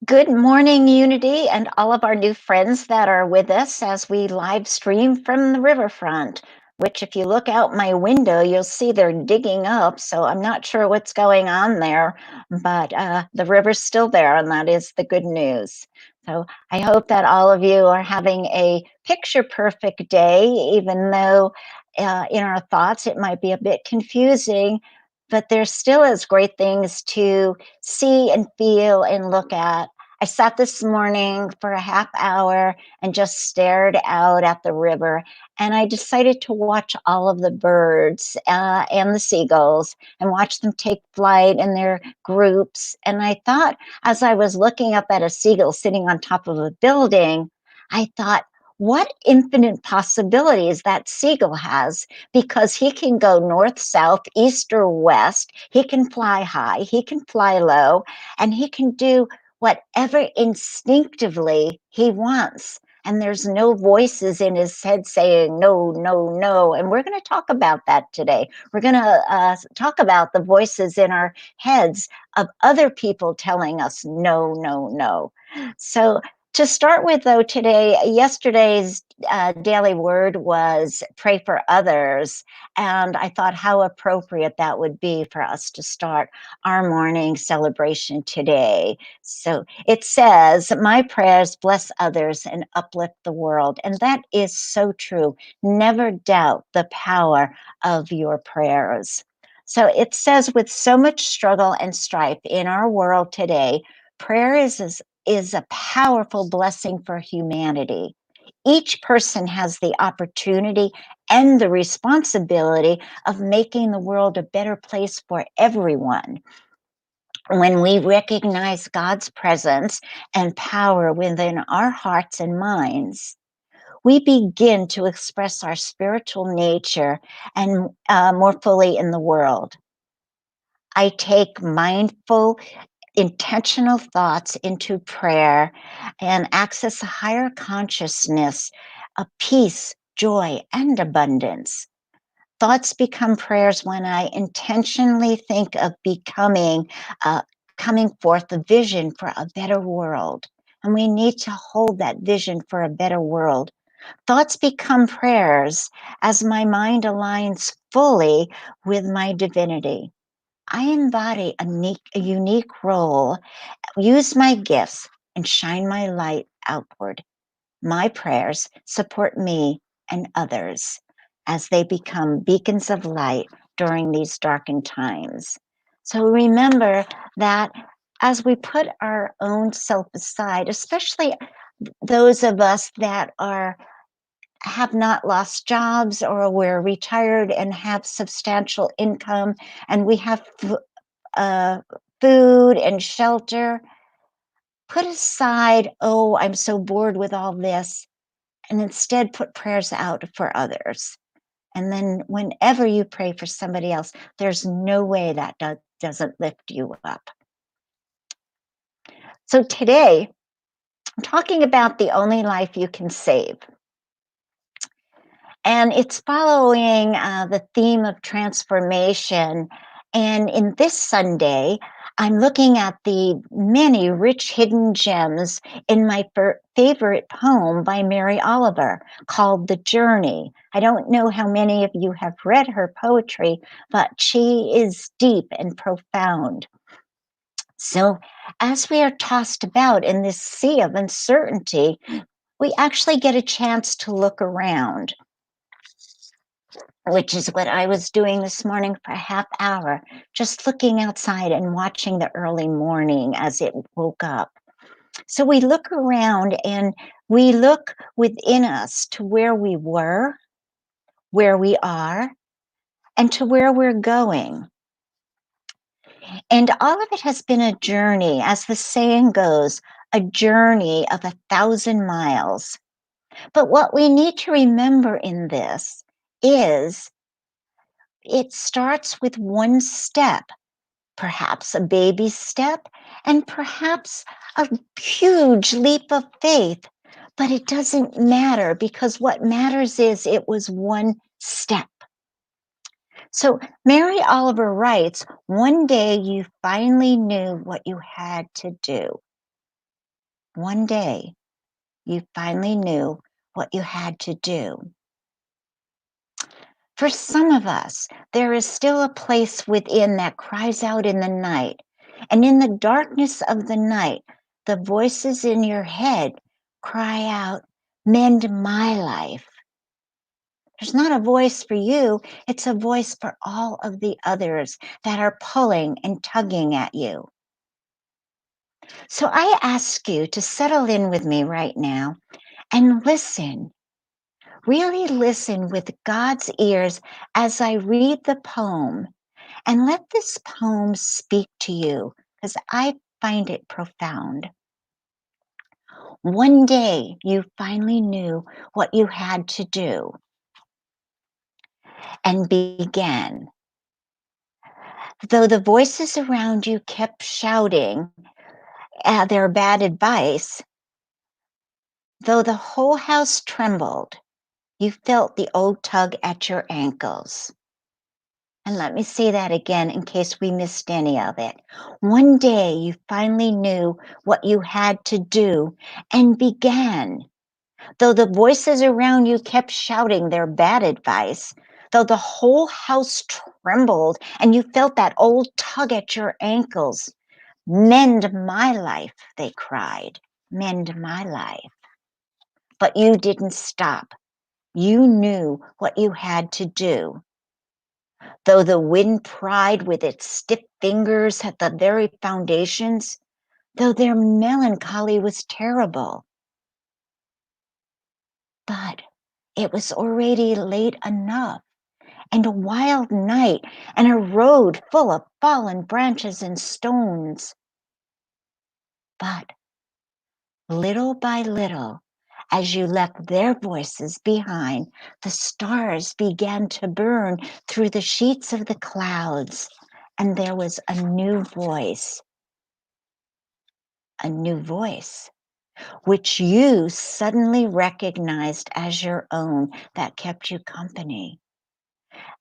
Good morning, Unity, and all of our new friends that are with us as we live stream from the riverfront, which, if you look out my window, you'll see they're digging up. So I'm not sure what's going on there, but the river's still there, and that is the good news. So I hope that all of you are having a picture perfect day, even though in our thoughts it might be a bit confusing. But there still is great things to see and feel and look at. I sat this morning for a half hour and just stared out at the river. And I decided to watch all of the birds and the seagulls and watch them take flight in their groups. And I thought, as I was looking up at a seagull sitting on top of a building, I thought, what infinite possibilities that seagull has, because he can go north, south, east, or west. He can fly high, he can fly low, and he can do whatever instinctively he wants. And there's no voices in his head saying, no, no, no. And we're going to talk about that today. We're going to talk about the voices in our heads of other people telling us, no, no, no. So, to start with, though, yesterday's daily word was pray for others. And I thought how appropriate that would be for us to start our morning celebration today. So it says, my prayers bless others and uplift the world. And that is so true. Never doubt the power of your prayers. So it says, with so much struggle and strife in our world today, prayer is a powerful blessing for humanity. Each person has the opportunity and the responsibility of making the world a better place for everyone. When we recognize God's presence and power within our hearts and minds, we begin to express our spiritual nature and more fully in the world. I take mindful, intentional thoughts into prayer and access a higher consciousness of peace, joy, and abundance. Thoughts become prayers when I intentionally think of coming forth a vision for a better world. And we need to hold that vision for a better world. Thoughts become prayers as my mind aligns fully with my divinity. I embody a unique role, use my gifts, and shine my light outward. My prayers support me and others as they become beacons of light during these darkened times. So remember that as we put our own self aside, especially those of us that have not lost jobs, or we're retired and have substantial income, and we have uh, food and shelter, put aside, oh, I'm so bored with all this, and instead put prayers out for others. And then whenever you pray for somebody else, there's no way that doesn't lift you up. So today, I'm talking about the only life you can save. And it's following the theme of transformation. And in this Sunday, I'm looking at the many rich hidden gems in my favorite poem by Mary Oliver called The Journey. I don't know how many of you have read her poetry, but she is deep and profound. So, as we are tossed about in this sea of uncertainty, we actually get a chance to look around, which is what I was doing this morning for a half hour, just looking outside and watching the early morning as it woke up. So we look around and we look within us to where we were, where we are, and to where we're going. And all of it has been a journey, as the saying goes, a journey of 1,000 miles. But what we need to remember in this is it starts with one step, perhaps a baby step, and perhaps a huge leap of faith. But it doesn't matter, because what matters is it was one step. So Mary Oliver writes, one day you finally knew what you had to do. one day you finally knew what you had to do. For some of us, there is still a place within that cries out in the night. And in the darkness of the night, the voices in your head cry out, "Mend my life." There's not a voice for you, it's a voice for all of the others that are pulling and tugging at you. So I ask you to settle in with me right now and listen. Really listen with God's ears as I read the poem, and let this poem speak to you because I find it profound. One day you finally knew what you had to do and began. Though the voices around you kept shouting their bad advice, though the whole house trembled, you felt the old tug at your ankles. And let me say that again in case we missed any of it. One day you finally knew what you had to do and began. Though the voices around you kept shouting their bad advice, though the whole house trembled and you felt that old tug at your ankles, "Mend my life," they cried, "mend my life." But you didn't stop. You knew what you had to do. Though the wind pried with its stiff fingers at the very foundations, though their melancholy was terrible. But it was already late enough, and a wild night, and a road full of fallen branches and stones. But little by little, as you left their voices behind, the stars began to burn through the sheets of the clouds, and there was a new voice, which you suddenly recognized as your own that kept you company.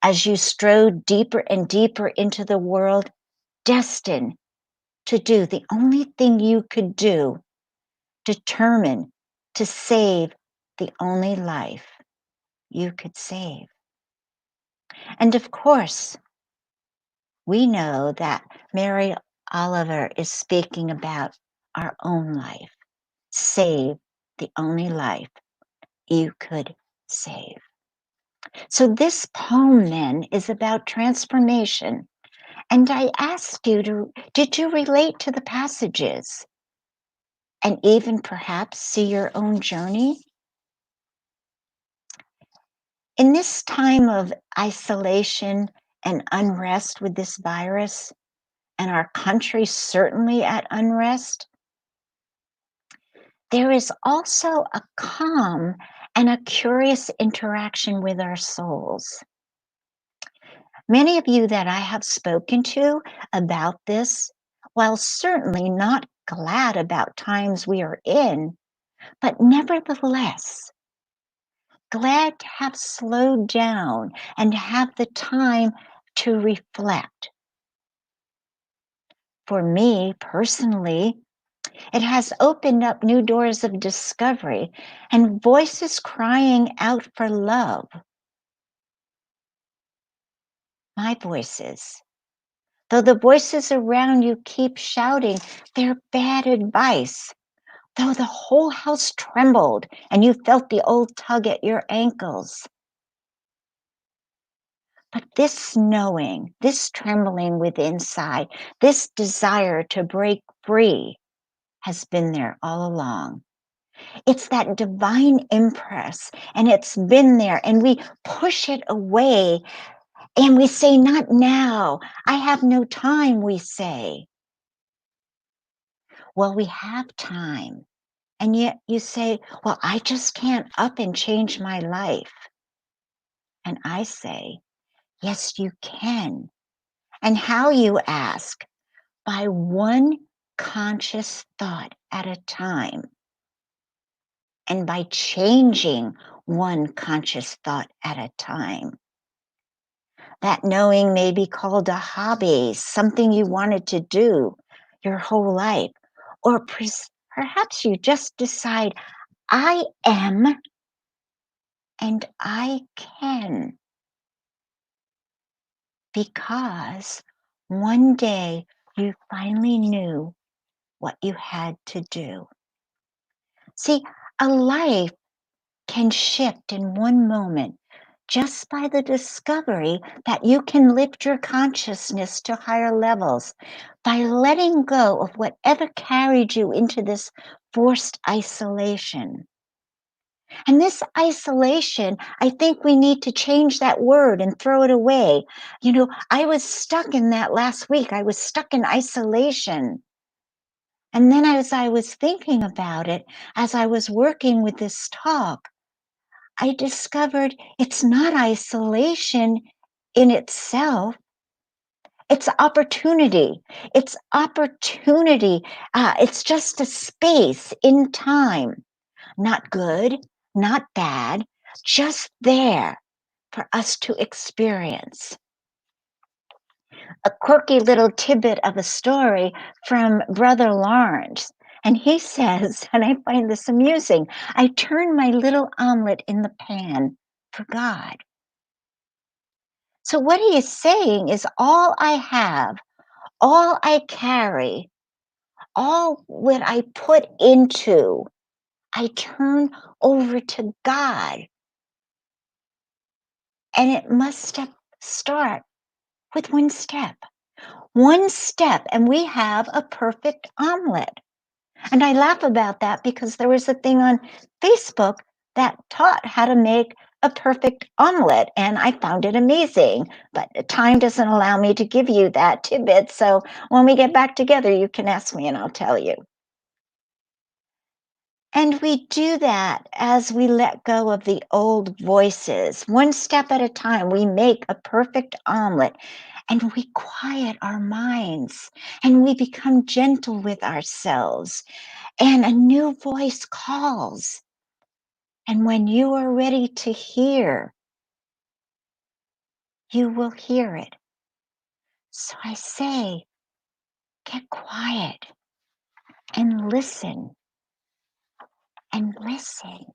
As you strode deeper and deeper into the world, destined to do the only thing you could do, determined to save the only life you could save. And of course, we know that Mary Oliver is speaking about our own life. Save the only life you could save. So this poem then is about transformation. And I asked you did you relate to the passages and even perhaps see your own journey? In this time of isolation and unrest with this virus, and our country certainly at unrest, there is also a calm and a curious interaction with our souls. Many of you that I have spoken to about this, while certainly not glad about times we are in, but nevertheless glad to have slowed down and have the time to reflect. For me personally, it has opened up new doors of discovery and voices crying out for love. My voices. Though the voices around you keep shouting their bad advice, though the whole house trembled and you felt the old tug at your ankles. But this knowing, this trembling within inside, this desire to break free has been there all along. It's that divine impress, and it's been there, and we push it away and we say, "Not now. I have no time," we say. Well, we have time. And yet you say, "Well, I just can't up and change my life." And I say, yes, you can. And how, you ask? By one conscious thought at a time, and by changing one conscious thought at a time. That knowing may be called a hobby, something you wanted to do your whole life, or Perhaps you just decide, I am and I can, because one day you finally knew what you had to do. See, a life can shift in one moment just by the discovery that you can lift your consciousness to higher levels by letting go of whatever carried you into this forced isolation. And this isolation, I think we need to change that word and throw it away. I was stuck in that last week. I was stuck in isolation. And then as I was thinking about it, as I was working with this talk, I discovered it's not isolation in itself. It's opportunity. It's opportunity. It's just a space in time, not good, not bad, just there for us to experience. A quirky little tidbit of a story from Brother Lawrence. And he says, and I find this amusing, I turn my little omelet in the pan for God. So what he is saying is all I have, all I carry, all what I put into, I turn over to God. And it must start with one step. One step, and we have a perfect omelet. And I laugh about that because there was a thing on Facebook that taught how to make a perfect omelet, and I found it amazing. But time doesn't allow me to give you that tidbit. So when we get back together, you can ask me and I'll tell you. And we do that as we let go of the old voices. One step at a time, we make a perfect omelet and we quiet our minds and we become gentle with ourselves. And a new voice calls. And when you are ready to hear, you will hear it. So I say, get quiet and listen and listen.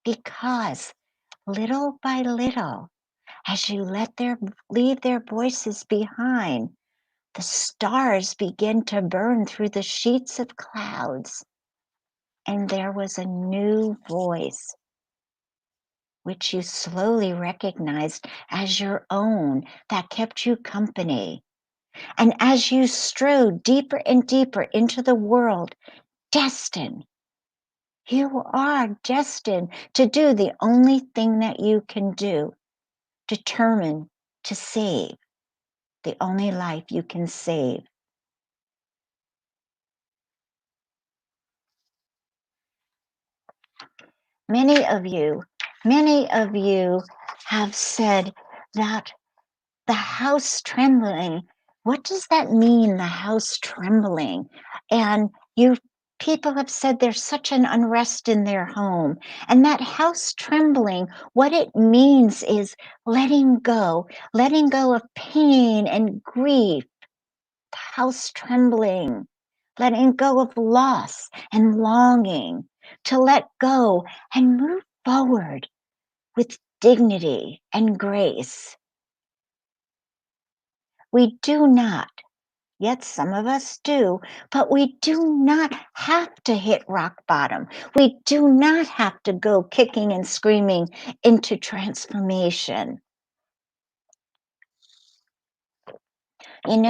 Because little by little, as you leave their voices behind, the stars begin to burn through the sheets of clouds. And there was a new voice, which you slowly recognized as your own, that kept you company. And as you strode deeper and deeper into the world, destined, you are destined to do the only thing that you can do, determined to save the only life you can save. Many of you, many of you have said that the house trembling, what does that mean, the house trembling? And you people have said there's such an unrest in their home. And that house trembling, what it means is letting go of pain and grief, the house trembling, letting go of loss and longing, to let go and move forward with dignity and grace. We do not, yet some of us do, but we do not have to hit rock bottom. We do not have to go kicking and screaming into transformation.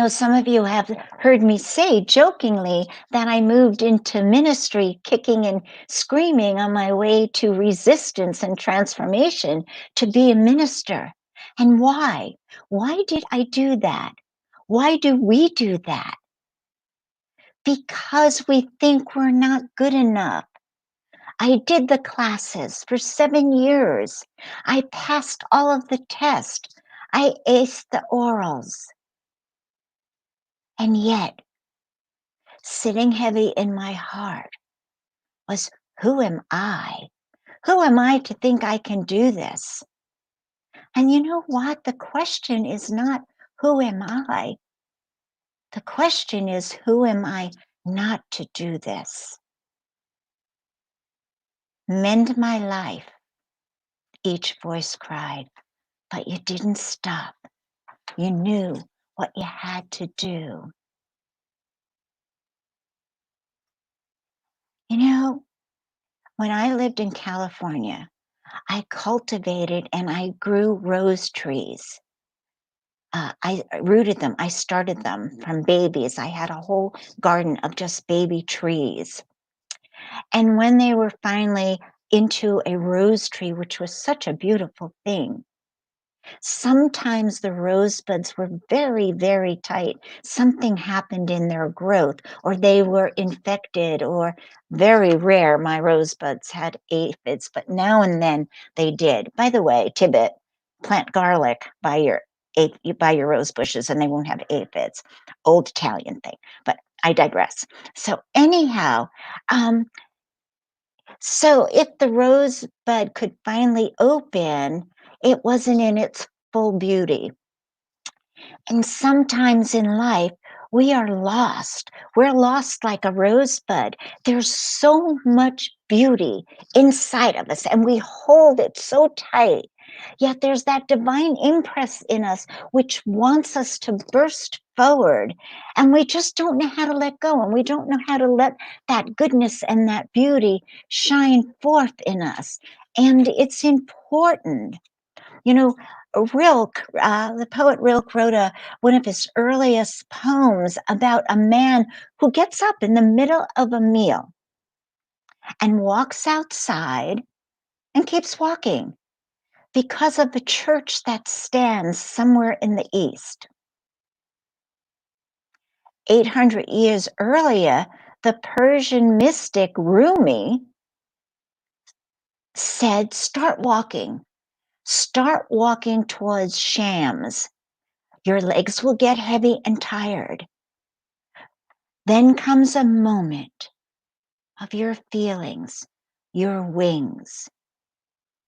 Some of you have heard me say jokingly that I moved into ministry kicking and screaming on my way to resistance and transformation to be a minister. And why? Why did I do that? Why do we do that? Because we think we're not good enough. I did the classes for 7 years. I passed all of the tests. I aced the orals. And yet, sitting heavy in my heart was, who am I? Who am I to think I can do this? And you know what? The question is not, who am I? The question is, who am I not to do this? Mend my life, each voice cried, but you didn't stop. You knew what you had to do. You know, when I lived in California, I cultivated and I grew rose trees. I rooted them. I started them from babies. I had a whole garden of just baby trees. And when they were finally into a rose tree, which was such a beautiful thing, sometimes the rosebuds were very, very tight. Something happened in their growth, or they were infected, or very rare. My rosebuds had aphids, but now and then they did. By the way, Tibet, plant garlic by by your rose bushes, and they won't have aphids. Old Italian thing, but I digress. So anyhow, um, so if the rosebud could finally open, it wasn't in its full beauty. And sometimes in life, we are lost. We're lost like a rosebud. There's so much beauty inside of us, and we hold it so tight. Yet there's that divine impress in us which wants us to burst forward. And we just don't know how to let go. And we don't know how to let that goodness and that beauty shine forth in us. And it's important. You know, the poet Rilke wrote one of his earliest poems about a man who gets up in the middle of a meal and walks outside and keeps walking because of the church that stands somewhere in the east. 800 years earlier, the Persian mystic Rumi said, start walking towards Shams. Your legs will get heavy and tired. Then comes a moment of your feelings, your wings.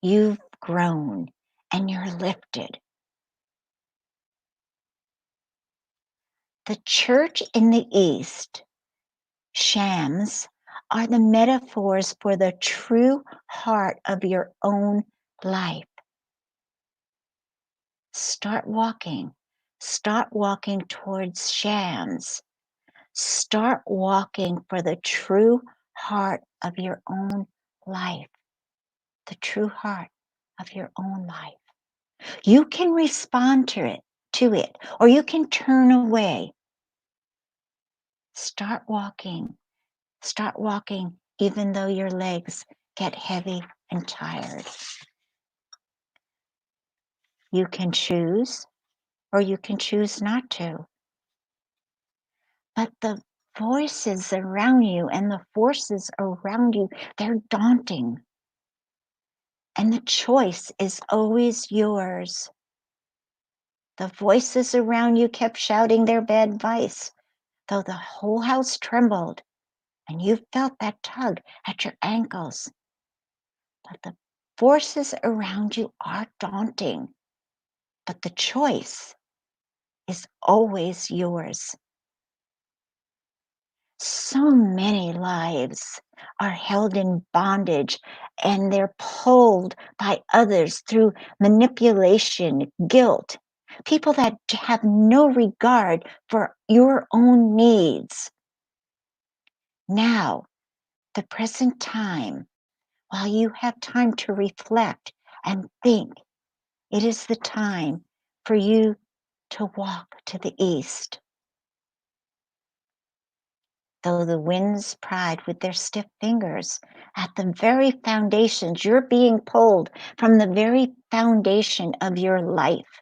You've grown and you're lifted. The church in the East, shams, are the metaphors for the true heart of your own life. Start walking. Start walking towards shams. Start walking for the true heart of your own life. The true heart of your own life. You can respond to it, or you can turn away. Start walking. Start walking even though your legs get heavy and tired. You can choose, or you can choose not to. But the voices around you and the forces around you, they're daunting. And the choice is always yours. The voices around you kept shouting their bad advice, though the whole house trembled, and you felt that tug at your ankles. But the forces around you are daunting, but the choice is always yours. So many lives are held in bondage and they're pulled by others through manipulation, guilt, people that have no regard for your own needs. Now, the present time, while you have time to reflect and think, it is the time for you to walk to the east. Though the winds pried with their stiff fingers at the very foundations, you're being pulled from the very foundation of your life.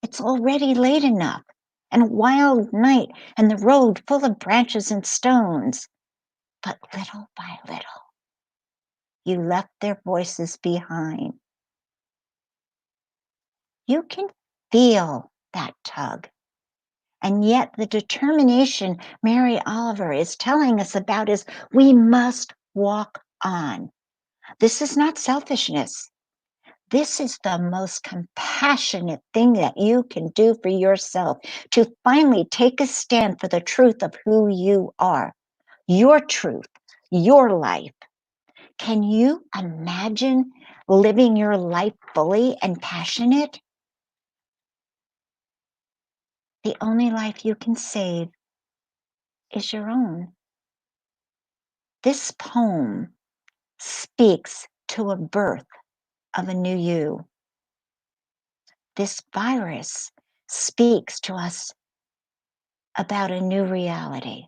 It's already late enough, and a wild night, and the road full of branches and stones. But little by little, you left their voices behind. You can feel that tug. And yet, the determination Mary Oliver is telling us about is we must walk on. This is not selfishness. This is the most compassionate thing that you can do for yourself, to finally take a stand for the truth of who you are, your truth, your life. Can you imagine living your life fully and passionate? The only life you can save is your own. This poem speaks to a birth of a new you. This virus speaks to us about a new reality.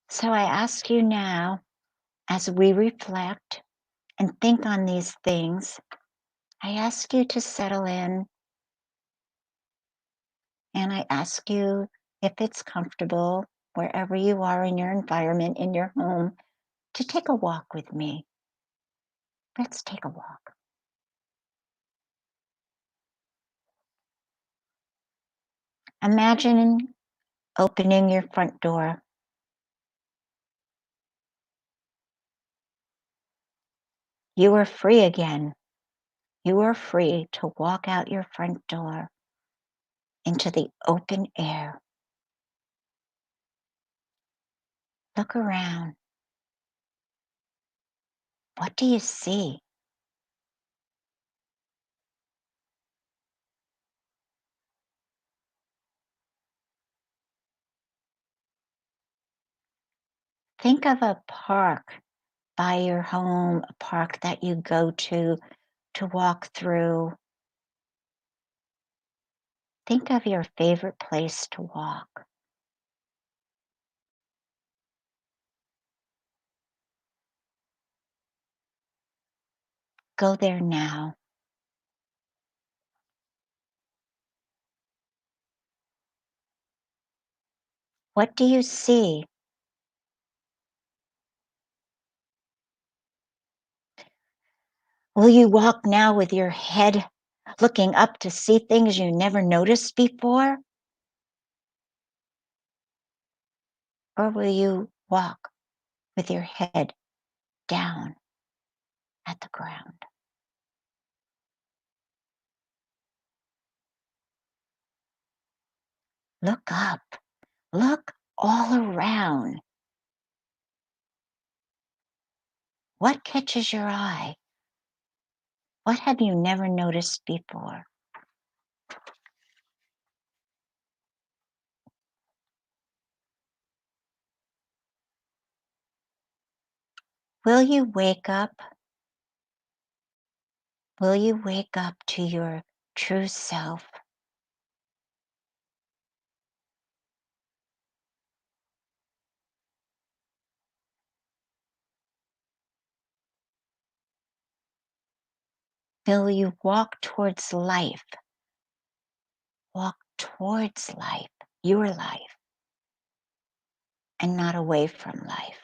So I ask you now, as we reflect and think on these things, I ask you to settle in, and I ask you, if it's comfortable, wherever you are in your environment, in your home, to take a walk with me. Let's take a walk. Imagine opening your front door. You are free again. You are free to walk out your front door into the open air. Look around. What do you see? Think of a park by your home, a park that you go to walk through. Think of your favorite place to walk. Go there now. What do you see? Will you walk now with your head looking up to see things you never noticed before? Or will you walk with your head down at the ground? Look up. Look all around. What catches your eye? What have you never noticed before? Will you wake up? Will you wake up to your true self? Will you walk towards life? Walk towards life, your life, and not away from life.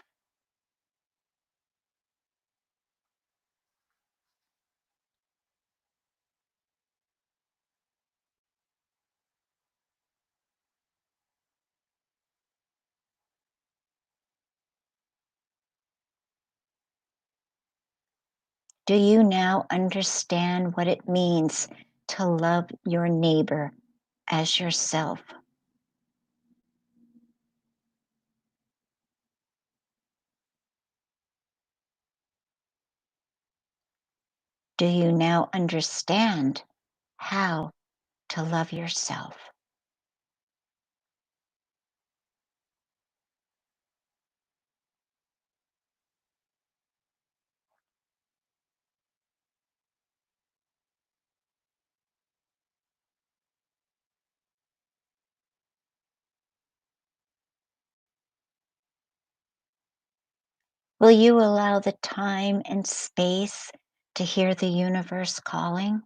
Do you now understand what it means to love your neighbor as yourself? Do you now understand how to love yourself? Will you allow the time and space to hear the universe calling?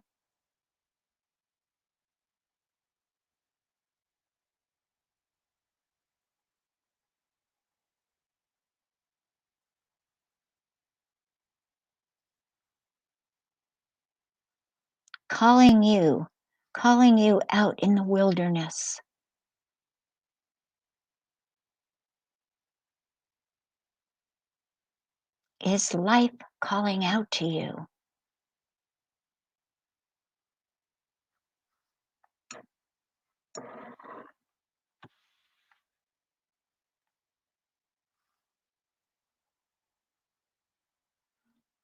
Calling you out in the wilderness. Is life calling out to you?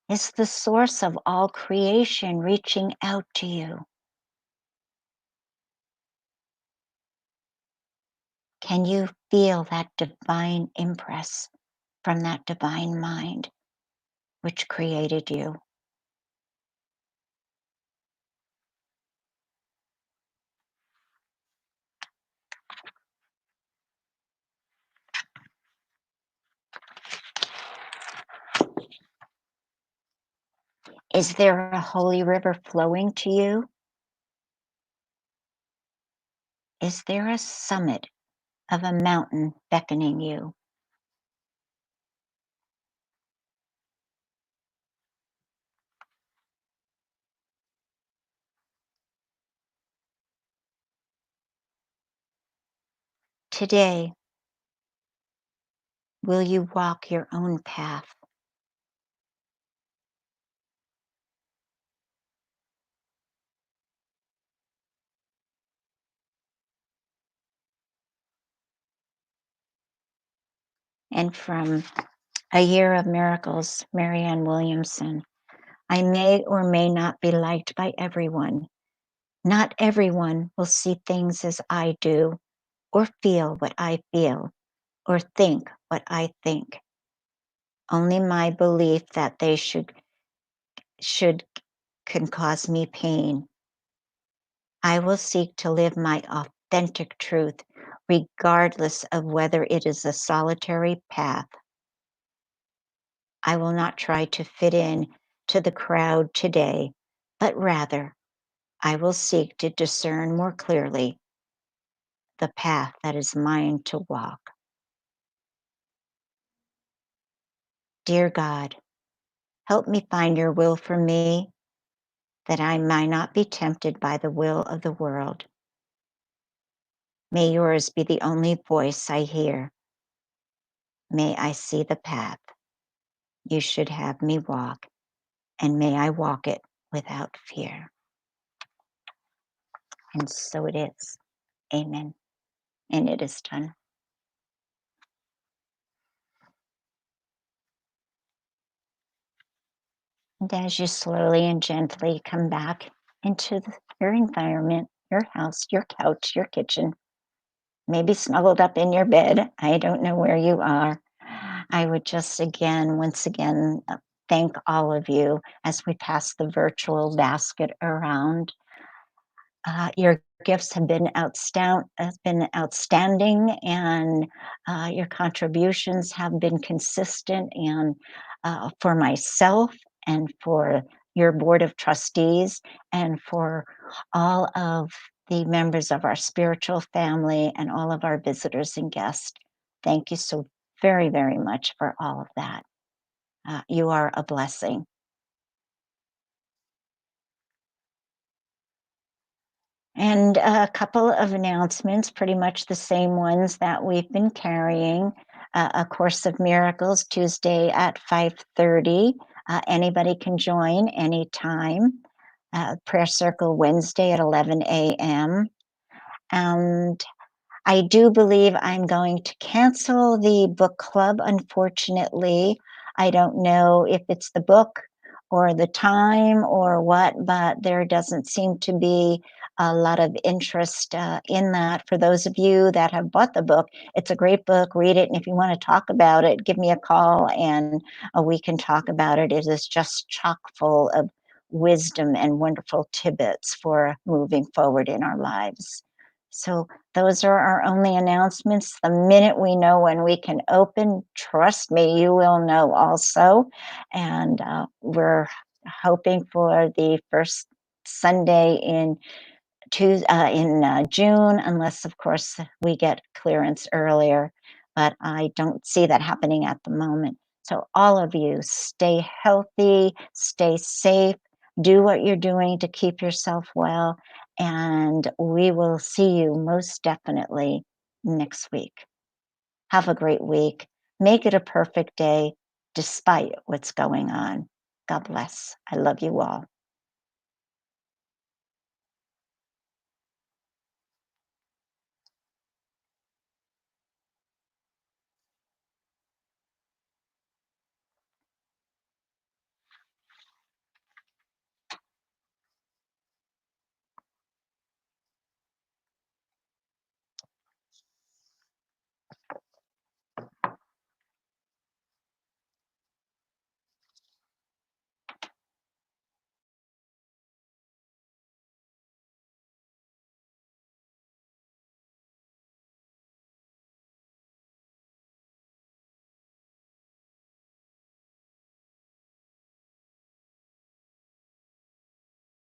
Is the source of all creation reaching out to you? Can you feel that divine impress from that divine mind which created you? Is there a holy river flowing to you? Is there a summit of a mountain beckoning you? Today, will you walk your own path? And from A Year of Miracles, Marianne Williamson, I may or may not be liked by everyone. Not everyone will see things as I do, or feel what I feel, or think what I think. Only my belief that they should can cause me pain. I will seek to live my authentic truth, regardless of whether it is a solitary path. I will not try to fit in to the crowd today, but rather I will seek to discern more clearly the path that is mine to walk. Dear God, help me find your will for me, that I might not be tempted by the will of the world. May yours be the only voice I hear. May I see the path you should have me walk, and may I walk it without fear. And so it is. Amen. And it is done. And as you slowly and gently come back into your environment, your house, your couch, your kitchen, maybe snuggled up in your bed, I don't know where you are. I would just once again, thank all of you as we pass the virtual basket around. Your gifts have been outstanding, and your contributions have been consistent. And for myself, and for your board of trustees, and for all of the members of our spiritual family, and all of our visitors and guests, thank you so very, very much for all of that. You are a blessing. And a couple of announcements, pretty much the same ones that we've been carrying. A Course of Miracles Tuesday at 5:30. Anybody can join anytime. Prayer Circle Wednesday at 11 a.m. And I do believe I'm going to cancel the book club, unfortunately. I don't know if it's the book or the time or what, but there doesn't seem to be a lot of interest in that. For those of you that have bought the book, it's a great book. Read it. And if you want to talk about it, give me a call and we can talk about it. It is just chock full of wisdom and wonderful tidbits for moving forward in our lives. So, those are our only announcements. The minute we know when we can open, trust me, you will know also. And we're hoping for the first Sunday in June, unless, of course, we get clearance earlier. But I don't see that happening at the moment. So, all of you, stay healthy, stay safe, do what you're doing to keep yourself well, and we will see you most definitely next week. Have a great week. Make it a perfect day. despite what's going on. God bless. I love you all.